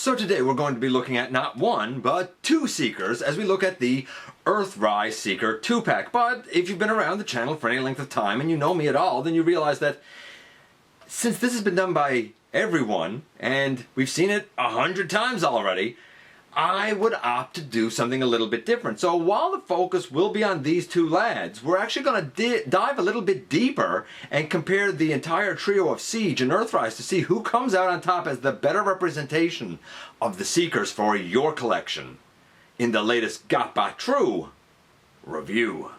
So today we're going to be looking at not one, but two Seekers as we look at the Earthrise Seeker 2-pack. But if you've been around the channel for any length of time and you know me at all, then you realize that since this has been done by everyone, and we've seen it 100 times already, I would opt to do something a little bit different. So while the focus will be on these two lads, we're actually going to dive a little bit deeper and compare the entire trio of Siege and Earthrise to see who comes out on top as the better representation of the Seekers for your collection in the latest GotBot True review.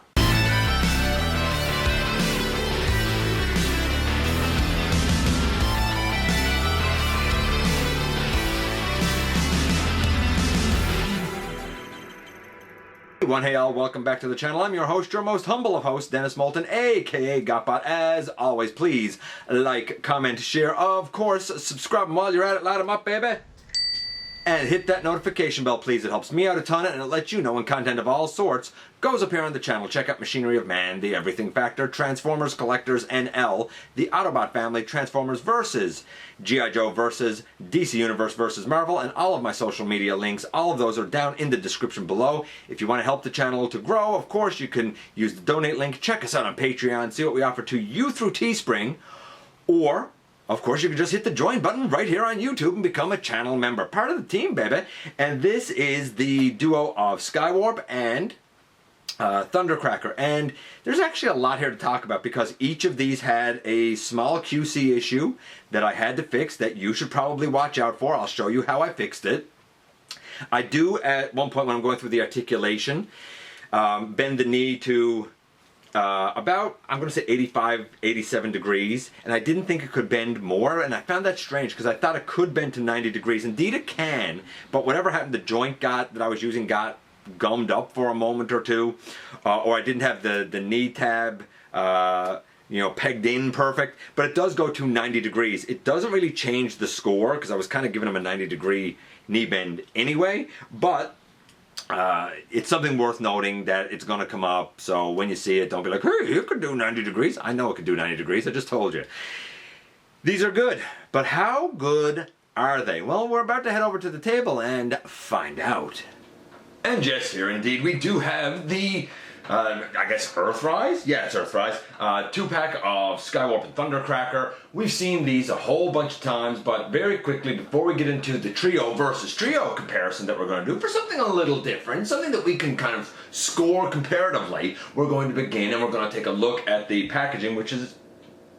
Hey all, welcome back to the channel. I'm your host, your most humble of hosts, Dennis Moulton, aka GotBot. As always, please like, comment, share, of course, subscribe, and while you're at it, light them up, baby. And hit that notification bell, please. It helps me out a ton, and it lets you know when content of all sorts goes up here on the channel. Check out Machinery of Man, The Everything Factor, Transformers, Collectors, NL, the Autobot Family, Transformers vs. G.I. Joe vs. DC Universe vs. Marvel, and all of my social media links. All of those are down in the description below. If you want to help the channel to grow, of course, you can use the donate link. Check us out on Patreon, see what we offer to you through Teespring, or of course, you can just hit the join button right here on YouTube and become a channel member. Part of the team, baby. And this is the duo of Skywarp and Thundercracker. And there's actually a lot here to talk about because each of these had a small QC issue that I had to fix that you should probably watch out for. I'll show you how I fixed it. I do, at one point when I'm going through the articulation, bend the knee to about, I'm going to say 85, 87 degrees, and I didn't think it could bend more, and I found that strange because I thought it could bend to 90 degrees. Indeed it can, but whatever happened, the joint that I was using got gummed up for a moment or two, or I didn't have the knee tab pegged in perfect, but it does go to 90 degrees. It doesn't really change the score because I was kind of giving him a 90 degree knee bend anyway, but it's something worth noting that it's going to come up, so when you see it, don't be like, hey, it could do 90 degrees. I know it could do 90 degrees, I just told you. These are good, but how good are they? Well, we're about to head over to the table and find out. And yes, here indeed, we do have the I guess Earthrise? Yeah, it's Earthrise. 2-pack of Skywarp and Thundercracker. We've seen these a whole bunch of times, but very quickly, before we get into the trio versus trio comparison that we're going to do, for something a little different, something that we can kind of score comparatively, we're going to begin and we're going to take a look at the packaging, which is,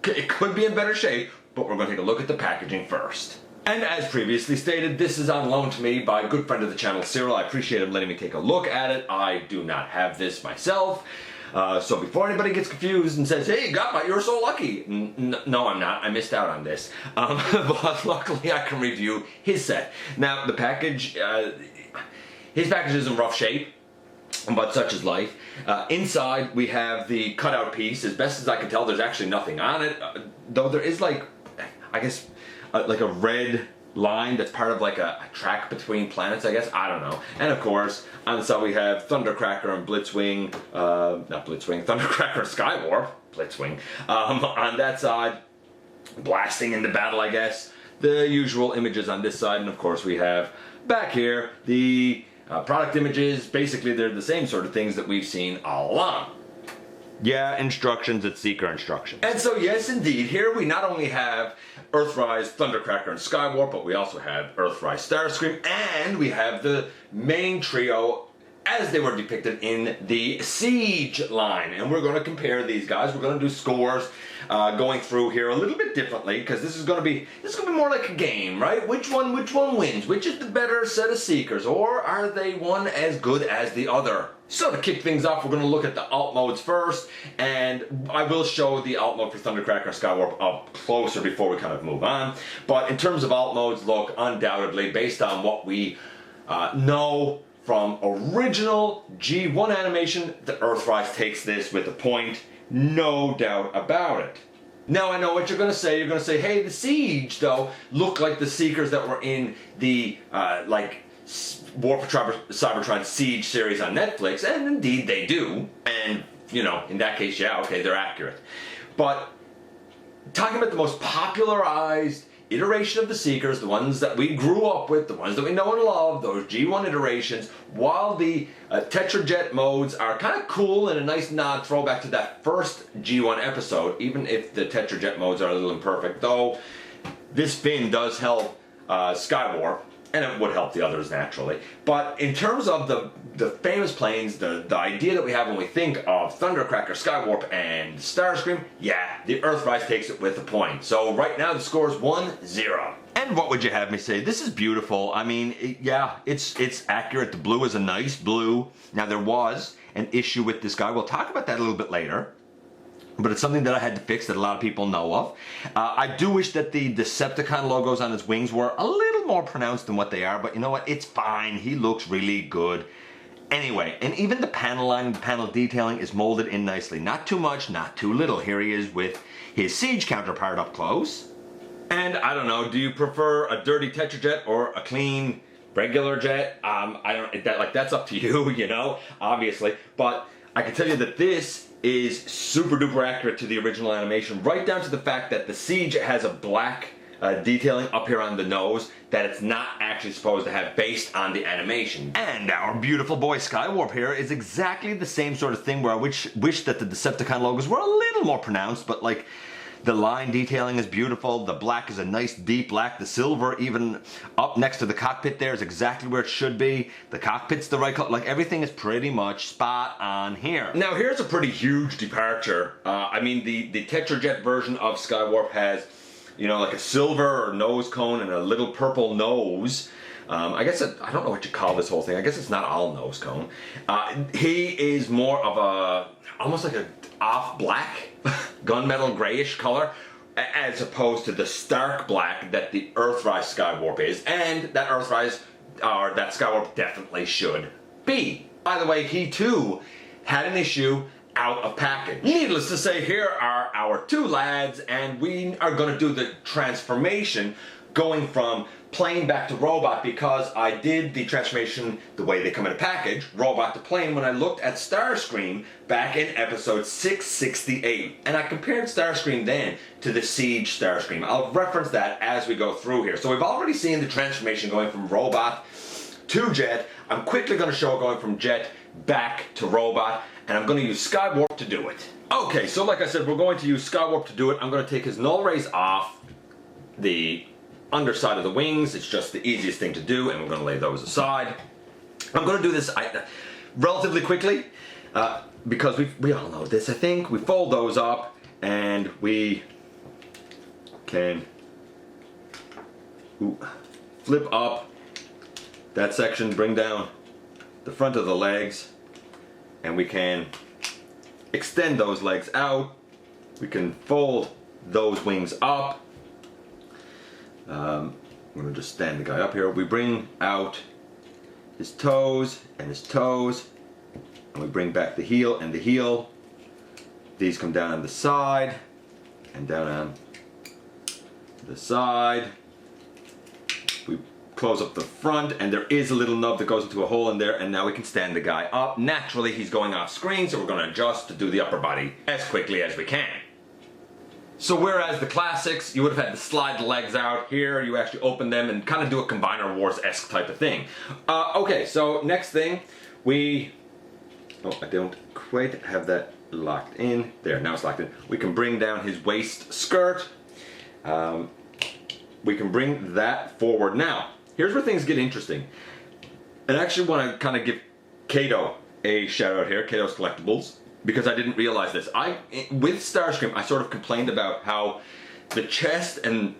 it could be in better shape, but we're going to take a look at the packaging first. And as previously stated, this is on loan to me by a good friend of the channel, Cyril. I appreciate him letting me take a look at it. I do not have this myself. So before anybody gets confused and says, hey, GotBot, you're so lucky. No, I'm not. I missed out on this. But luckily I can review his set. Now, the package, his package is in rough shape, but such is life. Inside, we have the cutout piece. As best as I can tell, there's actually nothing on it, though there is, like, I guess, like a red line that's part of like a track between planets, I guess. I don't know. And of course, on the side we have Thundercracker and Blitzwing, not Blitzwing, Thundercracker and Skywarp, Blitzwing. On that side, blasting into battle, I guess. The usual images on this side, and of course we have back here the product images. Basically, they're the same sort of things that we've seen all along. Yeah, instructions, it's Seeker instructions. And so yes, indeed, here we not only have Earthrise, Thundercracker, and Skywarp, but we also have Earthrise, Starscream, and we have the main trio as they were depicted in the Siege line. And we're going to compare these guys. We're going to do scores going through here a little bit differently because this is going to be more like a game, right? Which one wins? Which is the better set of Seekers, or are they one as good as the other? So to kick things off, we're going to look at the alt modes first, and I will show the alt mode for Thundercracker and Skywarp up closer before we kind of move on. But in terms of alt modes, look, undoubtedly, based on what we know from original G1 animation, the Earthrise takes this with a point, no doubt about it. Now I know what you're going to say. You're going to say, hey, the Siege, though, look like the Seekers that were in the, War Patrol Cybertron Siege series on Netflix, and indeed they do. And, you know, in that case, yeah, okay, they're accurate. But talking about the most popularized iteration of the Seekers, the ones that we grew up with, the ones that we know and love, those G1 iterations, while the Tetrajet modes are kind of cool and a nice nod throwback to that first G1 episode, even if the Tetrajet modes are a little imperfect, though this fin does help Skywarp, and it would help the others naturally. But in terms of the famous planes, the idea that we have when we think of Thundercracker, Skywarp, and Starscream, yeah, the Earthrise takes it with a point. So right now the score is 1-0. And what would you have me say? This is beautiful. I mean, yeah, it's accurate. The blue is a nice blue. Now there was an issue with this guy. We'll talk about that a little bit later. But it's something that I had to fix that a lot of people know of. I do wish that the Decepticon logos on his wings were a little more pronounced than what they are, but you know what? It's fine. He looks really good. Anyway, and even the panel line and the panel detailing is molded in nicely. Not too much, not too little. Here he is with his Siege counterpart up close. And I don't know, do you prefer a dirty Tetrajet or a clean regular jet? That's up to you, you know, obviously. But I can tell you that this is super duper accurate to the original animation, right down to the fact that the Siege has a black detailing up here on the nose that it's not actually supposed to have based on the animation. And our beautiful boy Skywarp here is exactly the same sort of thing where I wish that the Decepticon logos were a little more pronounced, but like the line detailing is beautiful, the black is a nice deep black, the silver even up next to the cockpit there is exactly where it should be, the cockpit's the right color, like everything is pretty much spot on here. Now here's a pretty huge departure. I mean the Tetrajet version of Skywarp has, you know, like a silver nose cone and a little purple nose. I guess I don't know what you call this whole thing. I guess it's not all nose cone. He is more of almost like a off black, gunmetal grayish color, as opposed to the stark black that the Earthrise Skywarp is, and that Earthrise, or that Skywarp definitely should be. By the way, he too had an issue out of package. Needless to say, here are our two lads, and we are going to do the transformation going from plane back to robot, because I did the transformation the way they come in a package, robot to plane, when I looked at Starscream back in episode 668. And I compared Starscream then to the Siege Starscream. I'll reference that as we go through here. So we've already seen the transformation going from robot to jet. I'm quickly going to show going from jet back to robot, and I'm going to use Skywarp to do it. Okay, so like I said, we're going to use Skywarp to do it. I'm going to take his null rays off the underside of the wings. It's just the easiest thing to do, and we're going to lay those aside. I'm going to do this relatively quickly because we all know this, I think. We fold those up and we can flip up that section, bring down the front of the legs, and we can extend those legs out. We can fold those wings up. I'm going to just stand the guy up here. We bring out his toes and his toes, and we bring back the heel and the heel. These come down on the side and down on the side. We close up the front, and there is a little nub that goes into a hole in there, and now we can stand the guy up. Naturally, he's going off screen, so we're going to adjust to do the upper body as quickly as we can. So whereas the classics, you would have had to slide the legs out, here you actually open them and kind of do a Combiner Wars-esque type of thing. Okay, so next thing, I don't quite have that locked in. There, now it's locked in. We can bring down his waist skirt. We can bring that forward. Now, here's where things get interesting. And I actually want to kind of give Kato a shout out here, Kato's Collectibles, because I didn't realize this. With Starscream, I sort of complained about how the chest and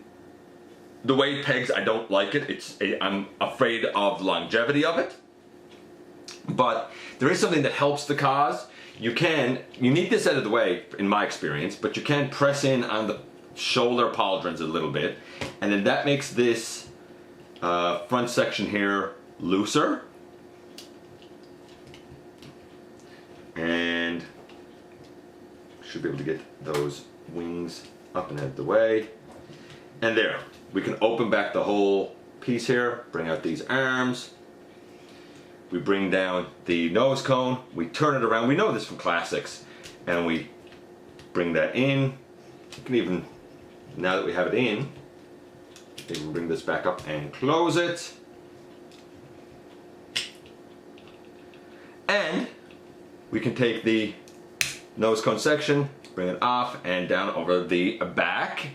the way it pegs, I don't like it. I'm afraid of the longevity of it. But there is something that helps the cause. You need this out of the way, in my experience, but you can press in on the shoulder pauldrons a little bit, and then that makes this front section here looser. And should be able to get those wings up and out of the way. And there, we can open back the whole piece here, bring out these arms. We bring down the nose cone, we turn it around. We know this from classics, and we bring that in. You can even, now that we have it in, Even bring this back up and close it. And we can take the nose cone section, bring it off and down over the back,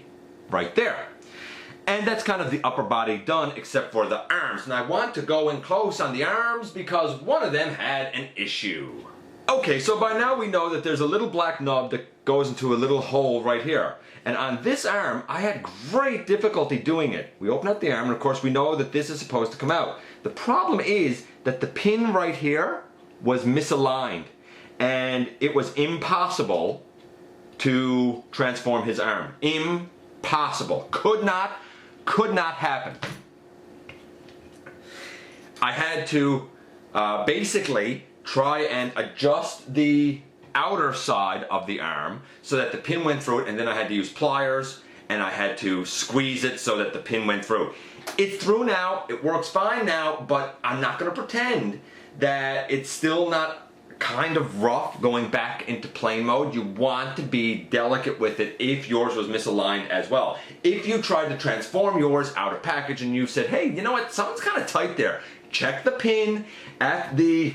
right there. And that's kind of the upper body done, except for the arms. And I want to go in close on the arms because one of them had an issue. Okay, so by now we know that there's a little black nub that goes into a little hole right here. And on this arm, I had great difficulty doing it. We open up the arm, and of course we know that this is supposed to come out. The problem is that the pin right here was misaligned. And it was impossible to transform his arm. Impossible. Could not happen. I had to basically try and adjust the outer side of the arm so that the pin went through it, and then I had to use pliers and I had to squeeze it so that the pin went through. It's through now, it works fine now, but I'm not going to pretend that it's still not kind of rough going back into plane mode. You want to be delicate with it if yours was misaligned as well. If you tried to transform yours out of package and you said, hey, you know what, something's kind of tight there, check the pin at the,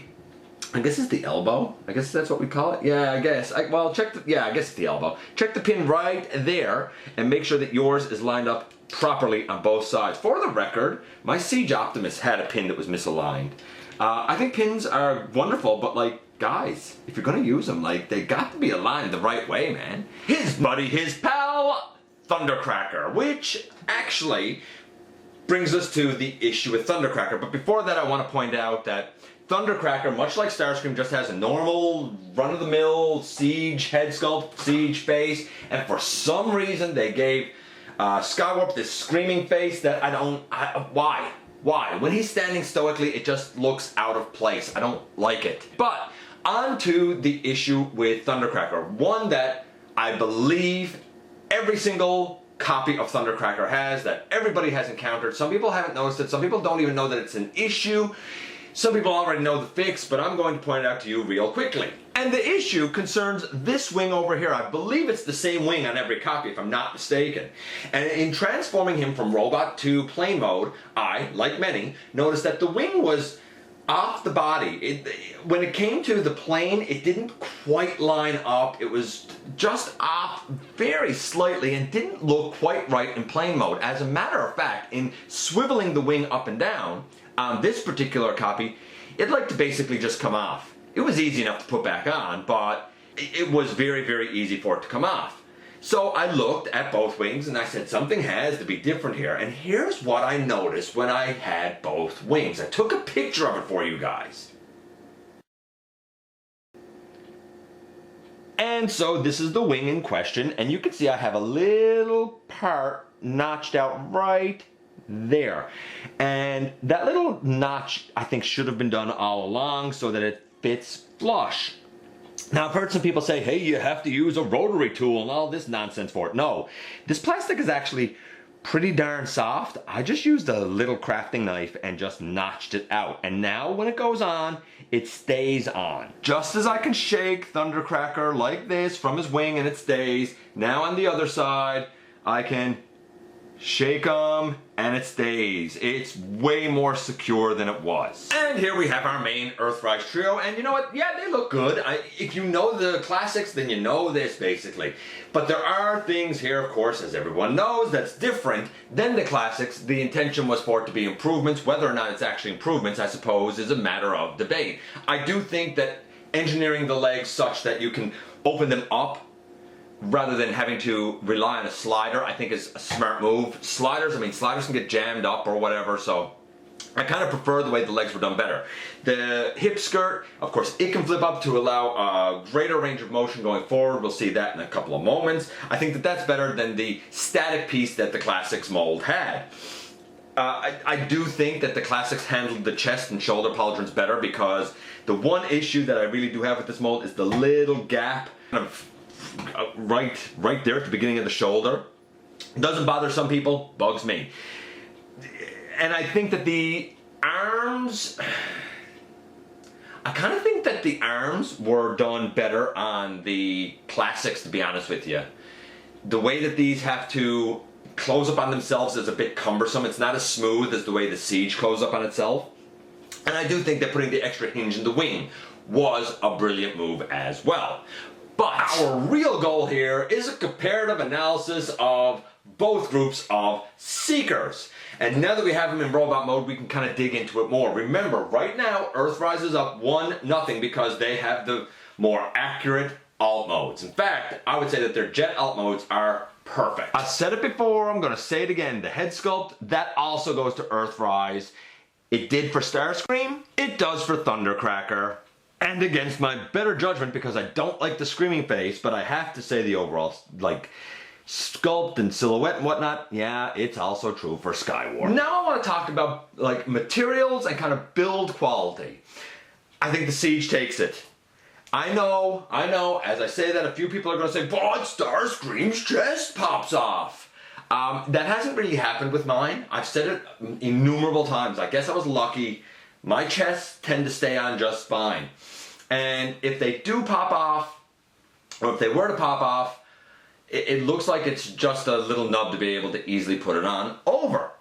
I guess it's the elbow. I guess that's what we call it. Yeah, I guess. I guess it's the elbow. Check the pin right there and make sure that yours is lined up properly on both sides. For the record, my Siege Optimus had a pin that was misaligned. I think pins are wonderful, but like, guys, if you're gonna use them, like, they got to be aligned the right way, man. His buddy, his pal, Thundercracker, which actually brings us to the issue with Thundercracker. But before that, I want to point out that Thundercracker, much like Starscream, just has a normal, run-of-the-mill Siege head sculpt, Siege face, and for some reason they gave Skywarp this screaming face that why? Why? When he's standing stoically, it just looks out of place. I don't like it. But on to the issue with Thundercracker. One that I believe every single copy of Thundercracker has, that everybody has encountered. Some people haven't noticed it. Some people don't even know that it's an issue. Some people already know the fix, but I'm going to point it out to you real quickly. And the issue concerns this wing over here. I believe it's the same wing on every copy, if I'm not mistaken. And in transforming him from robot to plane mode, I, like many, noticed that the wing was off the body. When it came to the plane, it didn't quite line up. It was just off very slightly and didn't look quite right in plane mode. As a matter of fact, in swiveling the wing up and down, on this particular copy, it'd like to basically just come off. It was easy enough to put back on, but it was very, very easy for it to come off. So I looked at both wings and I said, something has to be different here. And here's what I noticed when I had both wings. I took a picture of it for you guys. And so this is the wing in question, and you can see I have a little part notched out right there. And that little notch, I think, should have been done all along so that it fits flush. Now, I've heard some people say, hey, you have to use a rotary tool and all this nonsense for it. No, this plastic is actually pretty darn soft. I just used a little crafting knife and just notched it out. And now when it goes on, it stays on. Just as I can shake Thundercracker like this from his wing and it stays, now on the other side, I can shake them and it stays. It's way more secure than it was. And here we have our main Earthrise trio, and you know what? Yeah, they look good. If you know the classics, then you know this basically. But there are things here, of course, as everyone knows, that's different than the classics. The intention was for it to be improvements. Whether or not it's actually improvements, I suppose, is a matter of debate. I do think that engineering the legs such that you can open them up rather than having to rely on a slider, I think is a smart move. Sliders can get jammed up or whatever, so I kind of prefer the way the legs were done better. The hip skirt, of course, it can flip up to allow a greater range of motion going forward. We'll see that in a couple of moments. I think that that's better than the static piece that the Classics mold had. I do think that the Classics handled the chest and shoulder pauldrons better, because the one issue that I really do have with this mold is the little gap right there at the beginning of the shoulder. Doesn't bother some people, bugs me. And I think that the arms, I kind of think that the arms were done better on the Classics, to be honest with you. The way that these have to close up on themselves is a bit cumbersome. It's not as smooth as the way the Siege closes up on itself. And I do think that putting the extra hinge in the wing was a brilliant move as well. But our real goal here is a comparative analysis of both groups of Seekers. And now that we have them in robot mode, we can kind of dig into it more. Remember, right now, Earthrise is up 1-0 because they have the more accurate alt modes. In fact, I would say that their jet alt modes are perfect. I said it before, I'm going to say it again. The head sculpt, that also goes to Earthrise. It did for Starscream, it does for Thundercracker. And against my better judgment, because I don't like the screaming face, but I have to say the overall, like, sculpt and silhouette and whatnot, yeah, it's also true for Skywarp. Now I want to talk about, like, materials and kind of build quality. I think the Siege takes it. I know, as I say that, a few people are going to say, but Starscream's chest pops off. That hasn't really happened with mine. I've said it innumerable times. I guess I was lucky. My chests tend to stay on just fine. And if they do pop off, or if they were to pop off, it looks like it's just a little nub to be able to easily put it on over.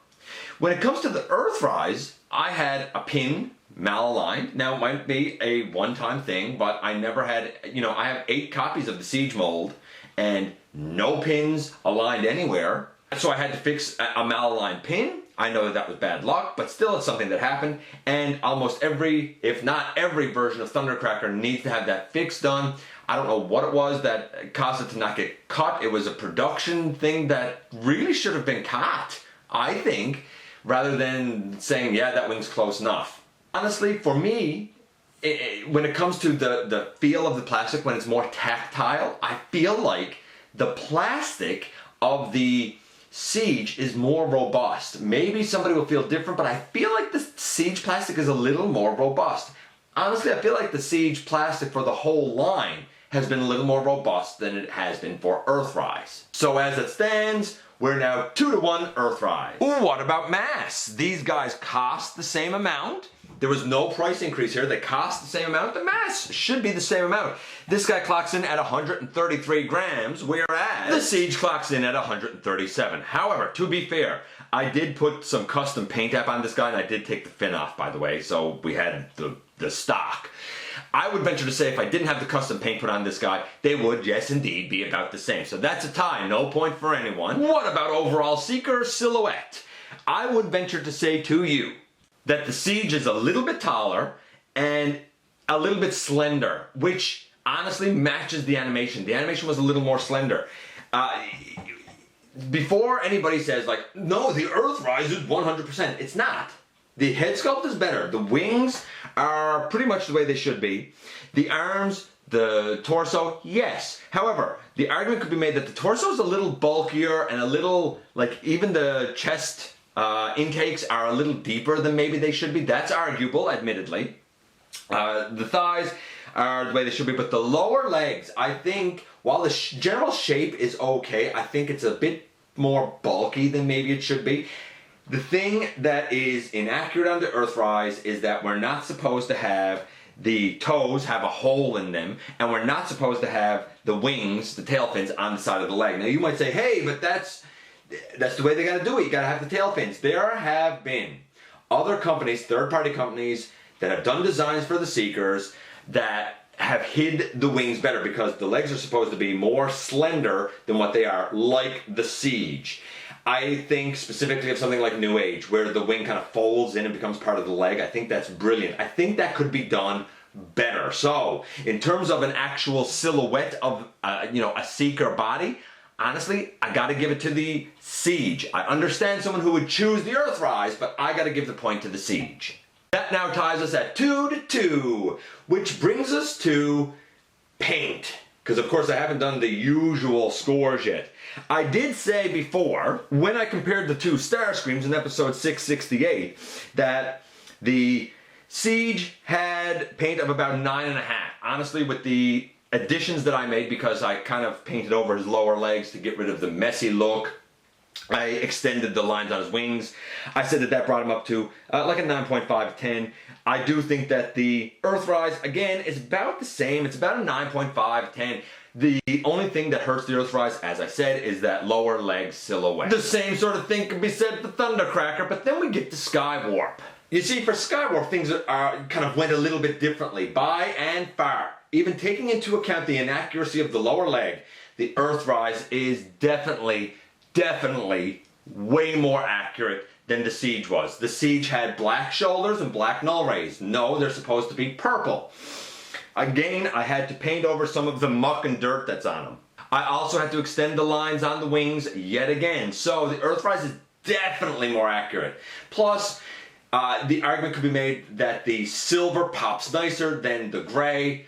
When it comes to the Earthrise, I had a pin malaligned. Now it might be a one-time thing, but I never had, you know, I have 8 copies of the Siege mold and no pins aligned anywhere. So I had to fix a malaligned pin. I know that was bad luck, but still it's something that happened. And almost every, if not every version of Thundercracker needs to have that fix done. I don't know what it was that caused it to not get cut. It was a production thing that really should have been cut, I think, rather than saying, yeah, that wing's close enough. Honestly, for me, when it comes to the feel of the plastic, when it's more tactile, I feel like the plastic of the Siege is more robust. Maybe somebody will feel different, but I feel like the Siege plastic is a little more robust. Honestly, I feel like the Siege plastic for the whole line has been a little more robust than it has been for Earthrise. So as it stands, we're now 2-1 Earthrise. Ooh, what about mass? These guys cost the same amount. There was no price increase here. They cost the same amount. The mass should be the same amount. This guy clocks in at 133 grams, whereas the Siege clocks in at 137. However, to be fair, I did put some custom paint app on this guy, and I did take the fin off, by the way, so we had the stock. I would venture to say if I didn't have the custom paint put on this guy, they would, yes indeed, be about the same. So that's a tie, no point for anyone. What about overall Seeker silhouette? I would venture to say to you that the Siege is a little bit taller and a little bit slender, which honestly matches the animation. The animation was a little more slender. Before anybody says, like, no, the Earthrise is 100%, it's not. The head sculpt is better. The wings are pretty much the way they should be. The arms, the torso, yes. However, the argument could be made that the torso is a little bulkier and a little, like, even the chest intakes are a little deeper than maybe they should be. That's arguable, admittedly. The thighs are the way they should be, but the lower legs, I think, while the general shape is okay, I think it's a bit more bulky than maybe it should be. The thing that is inaccurate on the Earthrise is that we're not supposed to have the toes have a hole in them, and we're not supposed to have the wings, the tail fins, on the side of the leg. Now you might say, hey, but that's the way they gotta do it. You gotta have the tail fins. There have been other companies, third-party companies, that have done designs for the Seekers that have hid the wings better because the legs are supposed to be more slender than what they are, like the Siege. I think specifically of something like New Age, where the wing kind of folds in and becomes part of the leg. I think that's brilliant. I think that could be done better. So, in terms of an actual silhouette of, a Seeker body, honestly, I gotta give it to the Siege. I understand someone who would choose the Earthrise, but I gotta give the point to the Siege. That now ties us at 2-2, which brings us to paint. Because of course I haven't done the usual scores yet. I did say before, when I compared the two Starscreams in episode 668, that the Siege had paint of about 9.5. Honestly, with the additions that I made, because I kind of painted over his lower legs to get rid of the messy look, I extended the lines on his wings. I said that brought him up to like a 9.5, 10. I do think that the Earthrise, again, is about the same. It's about a 9.5, 10. The only thing that hurts the Earthrise, as I said, is that lower leg silhouette. The same sort of thing can be said for Thundercracker, but then we get to Skywarp. You see, for Skywarp, things kind of went a little bit differently, by and far. Even taking into account the inaccuracy of the lower leg, the Earthrise is definitely way more accurate than the Siege was. The Siege had black shoulders and black null rays. No, they're supposed to be purple. Again, I had to paint over some of the muck and dirt that's on them. I also had to extend the lines on the wings yet again. So the Earthrise is definitely more accurate. Plus, the argument could be made that the silver pops nicer than the gray.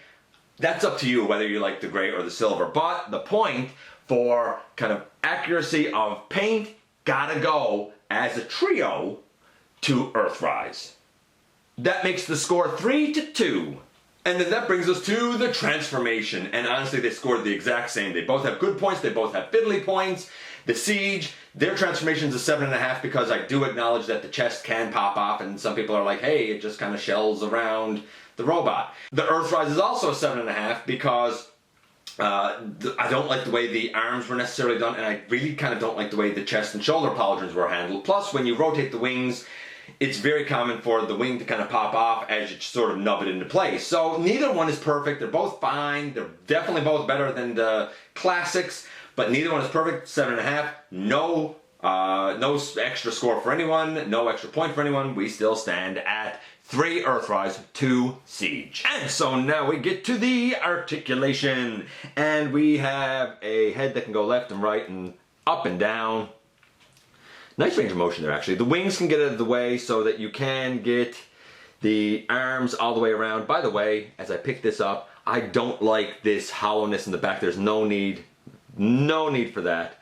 That's up to you whether you like the gray or the silver. But the point for kind of accuracy of paint gotta go as a trio to Earthrise. That makes the score 3-2. And then that brings us to the transformation. And honestly, they scored the exact same. They both have good points. They both have fiddly points. The Siege, their transformation is a 7.5 because I do acknowledge that the chest can pop off and some people are like, hey, it just kind of shells around the robot. The Earthrise is also a 7.5 because I don't like the way the arms were necessarily done, and I really kind of don't like the way the chest and shoulder pauldrons were handled. Plus, when you rotate the wings, it's very common for the wing to kind of pop off as you sort of nub it into place. So neither one is perfect. They're both fine. They're definitely both better than the classics, but neither one is perfect. 7.5. No extra score for anyone. No extra point for anyone. We still stand at 3 Earthrise, 2 Siege. And so now we get to the articulation. And we have a head that can go left and right and up and down. Nice range of motion there, actually. The wings can get out of the way so that you can get the arms all the way around. By the way, as I pick this up, I don't like this hollowness in the back. There's no need for that.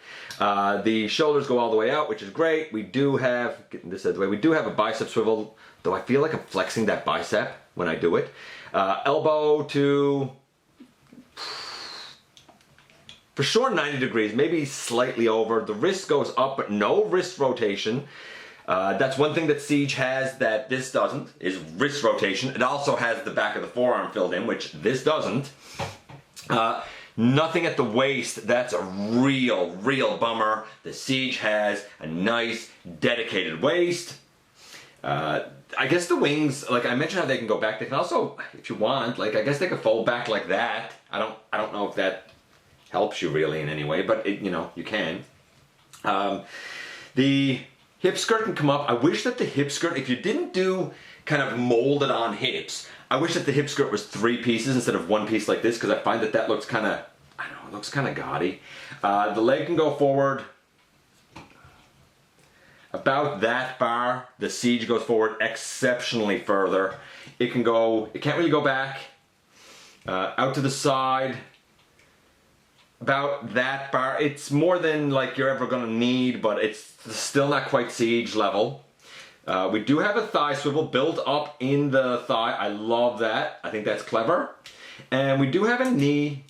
The shoulders go all the way out, which is great. We do have, getting this out of the way, we do have a bicep swivel, though I feel like I'm flexing that bicep when I do it. Elbow to, for sure, 90 degrees, maybe slightly over. The wrist goes up, but no wrist rotation. That's one thing that Siege has that this doesn't, is wrist rotation. It also has the back of the forearm filled in, which this doesn't. Nothing at the waist. That's a real bummer. The Siege has a nice, dedicated waist. I guess the wings, like I mentioned how they can go back, they can also, if you want, like I guess they could fold back like that. I don't know if that helps you really in any way, but it, you know, you can. The hip skirt can come up. I wish that the hip skirt, if you didn't do kind of molded on hips, I wish that the hip skirt was 3 pieces instead of 1 piece like this, because I find that that looks kind of, I don't know, it looks kind of gaudy. The leg can go forward about that far. The Siege goes forward exceptionally further. It can go, it can't really go back. Out to the side, about that far. It's more than like you're ever gonna need, but it's still not quite Siege level. We do have a thigh swivel built up in the thigh. I love that. I think that's clever. And we do have a knee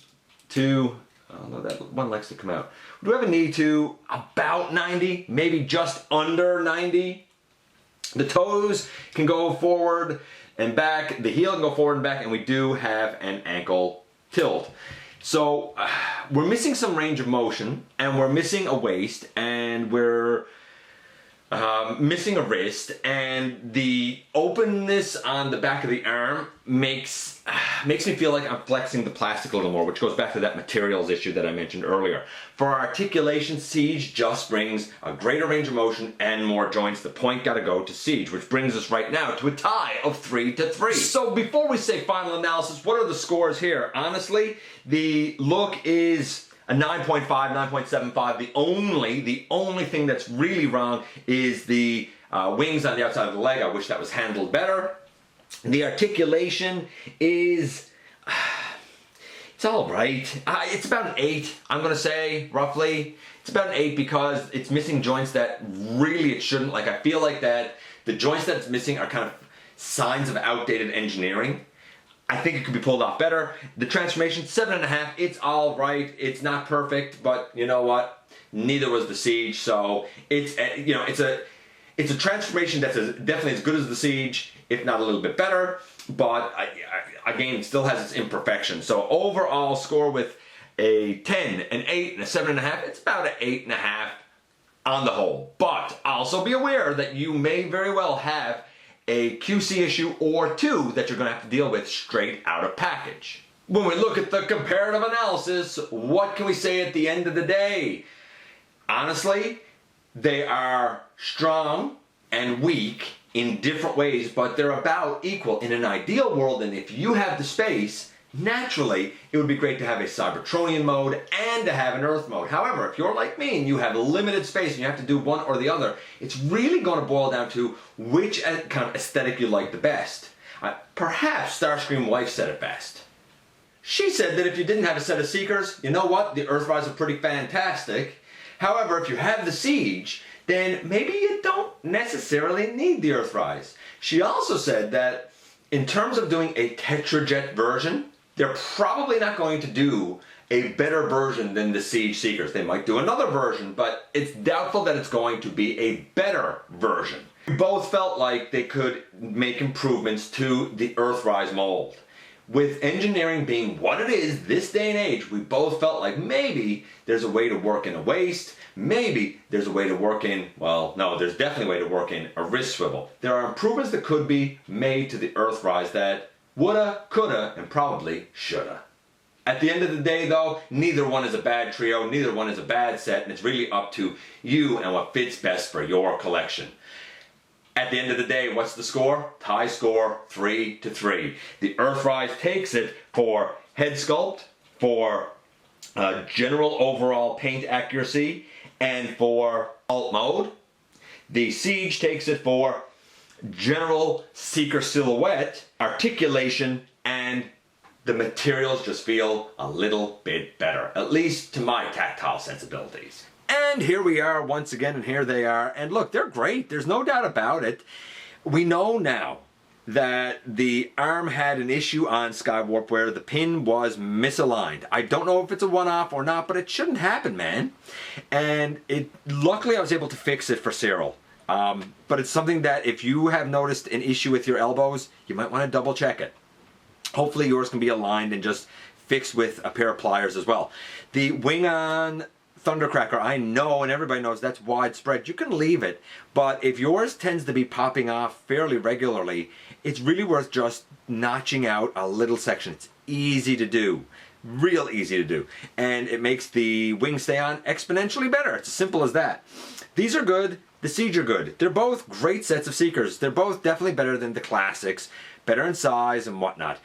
to, oh no, that one likes to come out. We do have a knee to about 90, maybe just under 90. The toes can go forward and back. The heel can go forward and back, and we do have an ankle tilt. So we're missing some range of motion, and we're missing a waist, and we're missing a wrist, and the openness on the back of the arm makes me feel like I'm flexing the plastic a little more, which goes back to that materials issue that I mentioned earlier. For our articulation, Siege just brings a greater range of motion and more joints. The point gotta go to Siege, which brings us right now to a tie of 3-3. So before we say final analysis, what are the scores here? Honestly, the look is a 9.5, 9.75. The only thing that's really wrong is the wings on the outside of the leg. I wish that was handled better. The articulation is, it's all right. It's about an 8, I'm gonna say, roughly. It's about an 8 because it's missing joints that really it shouldn't. Like, I feel like that the joints that it's missing are kind of signs of outdated engineering. I think it could be pulled off better. The transformation, 7.5, it's all right. It's not perfect, but you know what? Neither was the Siege, so it's it's a transformation that's definitely as good as the Siege, if not a little bit better, but again, it still has its imperfections. So overall score with a 10, an 8, and a 7.5, it's about an 8.5 on the whole. But also be aware that you may very well have a QC issue or two that you're going to have to deal with straight out of package. When we look at the comparative analysis, what can we say at the end of the day? Honestly, they are strong and weak in different ways, but they're about equal. In an ideal world, and if you have the space, naturally, it would be great to have a Cybertronian mode and to have an Earth mode. However, if you're like me and you have limited space and you have to do one or the other, it's really going to boil down to which kind of aesthetic you like the best. Perhaps Starscream wife said it best. She said that if you didn't have a set of Seekers, you know what? The Earthrise are pretty fantastic. However, if you have the Siege, then maybe you don't necessarily need the Earthrise. She also said that in terms of doing a Tetrajet version, they're probably not going to do a better version than the Siege Seekers. They might do another version, but it's doubtful that it's going to be a better version. We both felt like they could make improvements to the Earthrise mold. With engineering being what it is this day and age, we both felt like maybe there's a way to work in a waist, maybe there's a way to work in, well, no, there's definitely a way to work in a wrist swivel. There are improvements that could be made to the Earthrise that woulda, coulda, and probably shoulda. At the end of the day though, neither one is a bad trio, neither one is a bad set, and it's really up to you and what fits best for your collection. At the end of the day, what's the score? Tie score 3-3. The Earthrise takes it for head sculpt, for general overall paint accuracy, and for alt mode. The Siege takes it for general Seeker silhouette, articulation, and the materials just feel a little bit better, at least to my tactile sensibilities. And here we are once again, and here they are. And look, they're great. There's no doubt about it. We know now that the arm had an issue on Skywarp where the pin was misaligned. I don't know if it's a one-off or not, but it shouldn't happen, man. And luckily I was able to fix it for Cyril. But it's something that if you have noticed an issue with your elbows, you might want to double check it. Hopefully yours can be aligned and just fixed with a pair of pliers as well. The wing on Thundercracker, I know, and everybody knows that's widespread. You can leave it, but if yours tends to be popping off fairly regularly, it's really worth just notching out a little section. It's easy to do, real easy to do, and it makes the wing stay on exponentially better. It's as simple as that. These are good. The Siege are good. They're both great sets of Seekers. They're both definitely better than the classics, better in size and whatnot.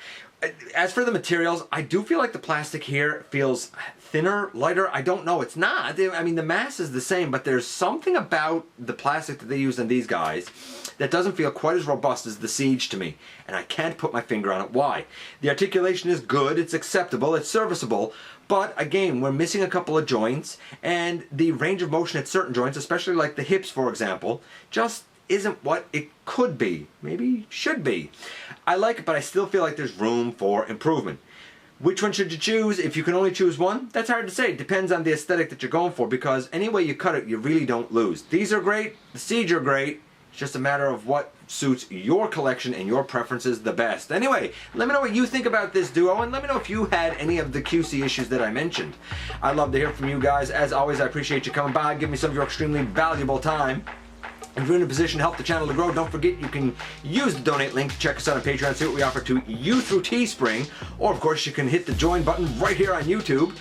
As for the materials, I do feel like the plastic here feels thinner, lighter. I don't know. It's not. I mean, the mass is the same, but there's something about the plastic that they use on these guys that doesn't feel quite as robust as the Siege to me, and I can't put my finger on it. Why? The articulation is good, it's acceptable, it's serviceable, but again, we're missing a couple of joints, and the range of motion at certain joints, especially like the hips, for example, just isn't what it could be. Maybe should be. I like it, but I still feel like there's room for improvement. Which one should you choose? If you can only choose one, that's hard to say. It depends on the aesthetic that you're going for, because any way you cut it, you really don't lose. These are great, the Siege are great. It's just a matter of what suits your collection and your preferences the best. Anyway, let me know what you think about this duo, and let me know if you had any of the QC issues that I mentioned. I'd love to hear from you guys. As always, I appreciate you coming by, give me some of your extremely valuable time. If you're in a position to help the channel to grow, don't forget you can use the donate link to check us out on Patreon, see what we offer to you through Teespring, or of course you can hit the join button right here on YouTube.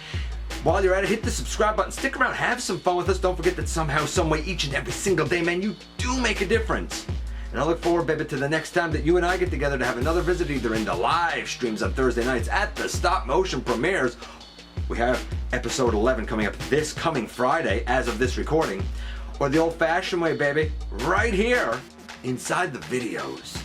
While you're at it, hit the subscribe button, stick around, have some fun with us. Don't forget that somehow, someway, each and every single day, man, you do make a difference. And I look forward, baby, to the next time that you and I get together to have another visit, either in the live streams on Thursday nights at the stop motion premieres. We have episode 11 coming up this coming Friday as of this recording. Or the old-fashioned way, baby, right here inside the videos.